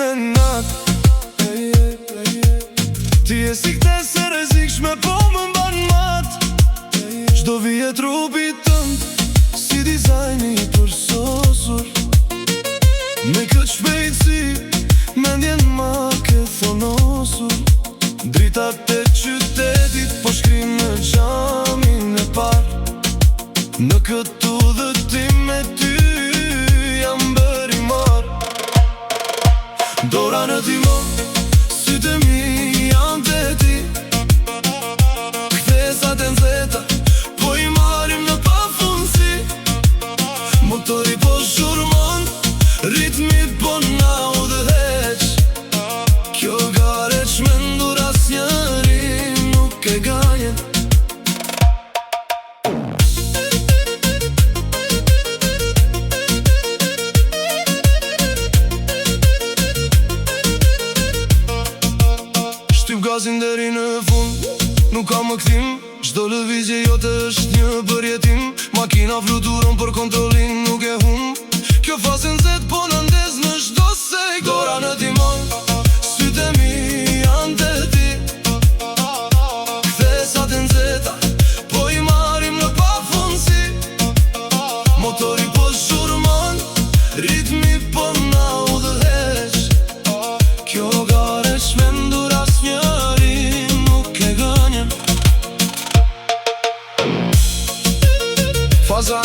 në nat. Ti e si këte se rezikshme po më mban mat. Çdo vije trupi tënd si dizajni i përsosur. Me këtë shpejtësi mendjen ma ke thonosur. Dritat e qytetit po shkrim në xhamin e par. Në këtë udhëtim me ty jam bër i mar. Dora në timon, sytë e mi janë te ti. Kthesat e nxehta po i marim në pafundsi. Motori po zhurmon, ritmi po na udhëheq. Kjo gare çmendur asnjëri nuk e gajen. Shtyp gazin deri në fund, nuk ka më kthim. Çdo lëvizje jote është një përjetim. Makina fluturon për kontrollin nuk e humb. Kjo fazë nxehtë po në ndez në çdo sek. Dora në timon, sytë e mi janë te ti. Kthesat e nxehta po i marim në pafundsi. Motori po zhurmon, ritmi po na udhëheq. Kjo gare çmendur asnjëri nuk e gënjen. Faza